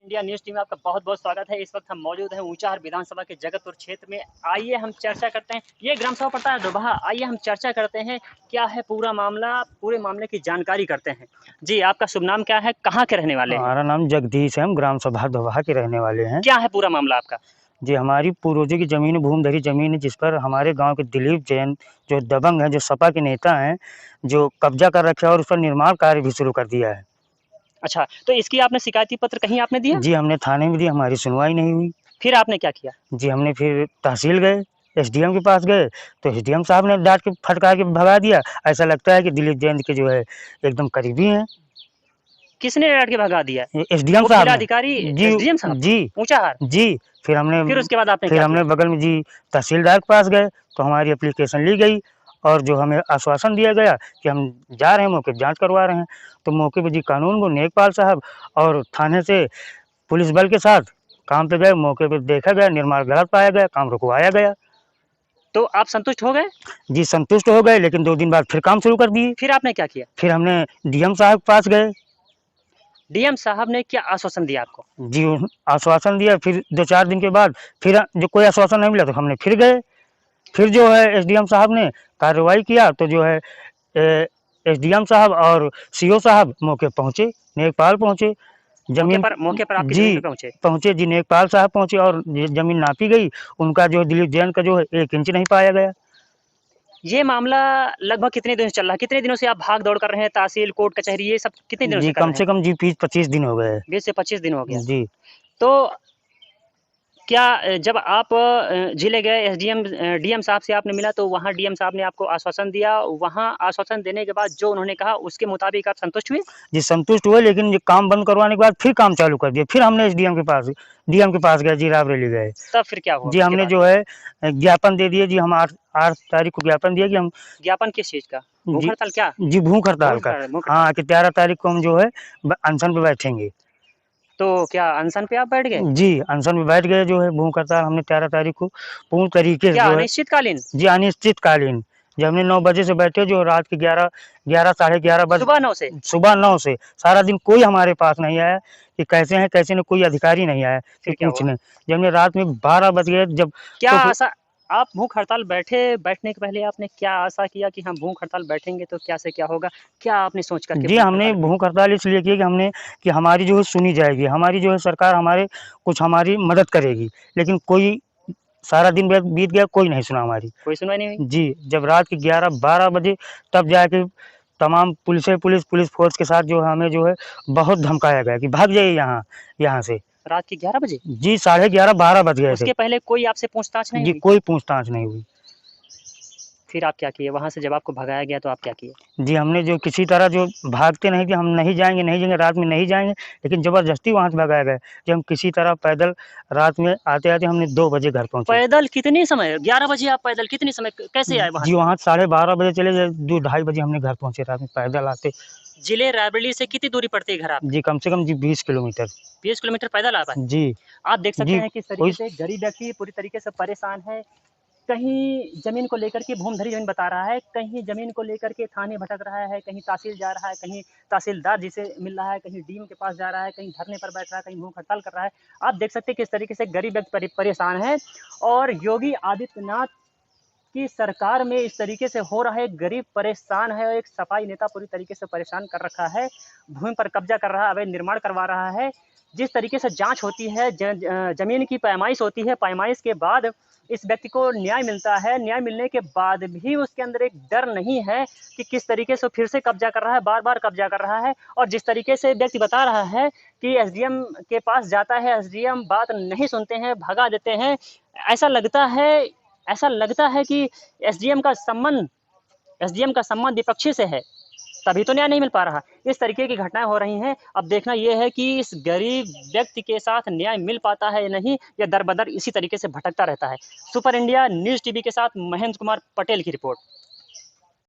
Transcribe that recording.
India news team में आपका बहुत बहुत स्वागत है। इस वक्त हम मौजूद हैं ऊंचाहार विधानसभा के जगतपुर क्षेत्र में। आइए हम चर्चा करते हैं। ये ग्राम सभा पड़ता है डोभा। आइए हम चर्चा करते हैं क्या है पूरा मामला, पूरे मामले की जानकारी करते हैं। जी, आपका शुभ नाम क्या है, कहाँ के रहने वाले हैं? हमारा नाम जगदीश है, हम ग्राम सभा डोभा के रहने वाले हैं। क्या है पूरा मामला आपका? जी, हमारी पूर्वजों की जमीन भूमधरी जमीन है, जिस पर हमारे गांव के दिलीप जैन जो दबंग हैं, जो सपा के नेता हैं, जो कब्जा कर रखे हैं और उस पर निर्माण कार्य भी शुरू कर दिया है। अच्छा, तो इसकी आपने शिकायती पत्र कहीं आपने दिया? जी, हमने थाने में दिया, हमारी सुनवाई नहीं हुई। फिर आपने क्या किया? जी, हमने फिर तहसील गए, एसडीएम के पास गए, तो एसडीएम साहब ने डांट के फटकार के भगा दिया। ऐसा लगता है कि दिलीप जैन के जो है एकदम करीबी हैं। किसने डांट के भगा दिया? एसडीएम साहब ने। अधिकारी जी एसडीएम साहब जी ऊंचाहार। जी फिर उसके बाद आपने क्या किया? बगल में जी तहसीलदार के पास गए, तो हमारी एप्लीकेशन ली गई और जो हमें आश्वासन दिया गया कि हम जा रहे हैं, मौके पे जांच करवा रहे हैं। तो मौके पे जी कानून को नेकपाल साहब और थाने से पुलिस बल के साथ काम पे गए। मौके पे देखा गया, निर्माण गलत पाया गया, काम रुकवाया गया। तो आप संतुष्ट हो गए? जी, संतुष्ट हो गए, लेकिन 2 दिन बाद फिर काम शुरू कर दिए। फिर आपने क्या किया? फिर हमने डीएम साहब के पास गए। डीएम साहब ने क्या आश्वासन दिया आपको? जी, आश्वासन दिया। फिर 2-4 दिन के बाद फिर जो कोई आश्वासन नहीं मिला, तो हमने फिर गए। फिर जो है एसडीएम साहब ने कार्रवाई किया, तो जो है एसडीएम साहब और सीओ साहब मौके पहुँचे, नेकपाल पहुँचे। मौके पर आपकी जी जमीन पे पहुंचे? पहुँचे जी, नेकपाल साहब पहुँचे और जमीन नापी गई। उनका जो दिलीप जैन का जो है 1 इंच नहीं पाया गया। ये मामला लगभग कितने दिनों से चल रहा है? कितने दिनों से आप भाग दौड़ कर रहे हैं, तहसील, कोर्ट, कचहरी, ये सब कितने दिनों जी, से कर कम रहे से हैं? कम जी 20-25 दिन हो गए। 20 से 25 दिन हो गया। जी। तो क्या जब आप जिले गए एसडीएम डीएम साहब से आपने मिला, तो वहाँ डीएम साहब ने आपको आश्वासन दिया। वहाँ आश्वासन देने के बाद जो उन्होंने कहा उसके मुताबिक आप संतुष्ट हुए? जी, संतुष्ट हुए, लेकिन ये काम बंद करवाने के बाद फिर काम चालू कर दिया। फिर हमने डीएम के पास गए जी, रायबरेली गए। तब फिर क्या हुआ जी, उसके हमने बाद? जो है ज्ञापन दे दिए जी। हम 8 तारीख को ज्ञापन दिया कि हम ज्ञापन किस चीज़ का? भूख जी हड़ताल क्या? जी, भूख हड़ताल का। भूख हड़ताल। हाँ, कि 13 तारीख को हम जो है अनशन पे बैठेंगे। तो क्या अनशन पे आप बैठ गए? जी, अनशन में बैठ गए। जो है भूख हड़ताल हमने 13 तारीख को पूर्ण तरीके से क्या जो है अनिश्चितकालीन? जी, अनिश्चितकालीन। जब हमने 9 बजे से बैठे, जो रात के 11 साढ़े 11 बजे सुबह 9 से? सुबह 9 से सारा दिन कोई हमारे पास नहीं आया कि कैसे हैं, कैसे नहीं, कोई अधिकारी नहीं आया कि फिर क्या हुआ? पूछने। जब हमने रात में 12 बज गए जब, क्या तो आशा आप भूख हड़ताल बैठने के पहले आपने क्या आशा किया कि हम भूख हड़ताल बैठेंगे तो क्या से क्या होगा? क्या आपने सोच कर के जी, भूख हमने हड़ताल की? भूख हड़ताल इसलिए की कि हमारी जो है सुनी जाएगी, हमारी जो है सरकार हमारी मदद करेगी। लेकिन कोई सारा दिन बीत गया, कोई नहीं सुना हमारी। कोई सुनवाई नहीं हुई? जी, जब रात के 11-12 बजे तब जाके तमाम पुलिस फ़ोर्स के साथ जो है हमें जो है बहुत धमकाया गया कि भाग जाइए यहाँ से। रात के 11 बजे? जी, साढ़े 11-12 बज गए थे। उसके पहले कोई आपसे पूछताछ नहीं जी, हुई? कोई पूछताछ नहीं हुई। फिर आप क्या किए? वहाँ से जब आपको भगाया गया तो आप क्या किए? जी, हमने जो किसी तरह जो भागते नहीं कि हम नहीं जाएँगे, रात में नहीं जाएँगे, लेकिन ज़बरदस्ती वहाँ से भगाया गया। जब हम किसी तरह पैदल रात में आते-आते हमने 2 बजे घर पहुँचे। पैदल कितने समय? 11 बजे आप पैदल कितने समय कैसे आए वहाँ जी, से? वहाँ साढ़े 12 बजे चले गए, 2 ढाई बजे हमने घर पहुँचे रात में पैदल आते। जिले रायबरेली से कितनी दूरी पड़ती है घर आपका? जी, कम से कम जी 20 किलोमीटर। 20 किलोमीटर पैदल आप आए? जी, आप देख सकते जी, हैं किस कोई तरीके से गरीब व्यक्ति पूरी तरीके से परेशान है। कहीं ज़मीन को लेकर के भूमधरी ज़मीन बता रहा है, कहीं ज़मीन को लेकर के थाने भटक रहा है, कहीं तहसील जा रहा है, कहीं तहसीलदार जी से मिल रहा है, कहीं डीएम के पास जा रहा है, कहीं धरने पर बैठ रहा है, कहीं भूख हड़ताल कर रहा है। आप देख सकते हैं किस तरीके से गरीब व्यक्ति परेशान है और योगी आदित्यनाथ की सरकार में इस तरीके से हो रहा है, गरीब परेशान है और एक सफाई नेता पूरी तरीके से परेशान कर रखा है, भूमि पर कब्जा कर रहा है, अवैध निर्माण करवा रहा है। जिस तरीके से जांच होती है, ज़मीन की पैमाइश होती है, पैमाइश के बाद इस व्यक्ति को न्याय मिलता है, न्याय मिलने के बाद भी उसके अंदर एक डर नहीं है कि किस तरीके से फिर से कब्जा कर रहा है, बार-बार कब्जा कर रहा है। और जिस तरीके से व्यक्ति बता रहा है कि एसडीएम के पास जाता है, एसडीएम बात नहीं सुनते हैं, भगा देते हैं। ऐसा लगता है ऐसा लगता है कि एसडीएम का संबंध विपक्षी से है, तभी तो न्याय नहीं मिल पा रहा। इस तरीके की घटनाएं हो रही हैं। अब देखना यह है कि इस गरीब व्यक्ति के साथ न्याय मिल पाता है या नहीं, या दर बदर इसी तरीके से भटकता रहता है। सुपर इंडिया न्यूज़ टीवी के साथ महेंद्र कुमार पटेल की रिपोर्ट।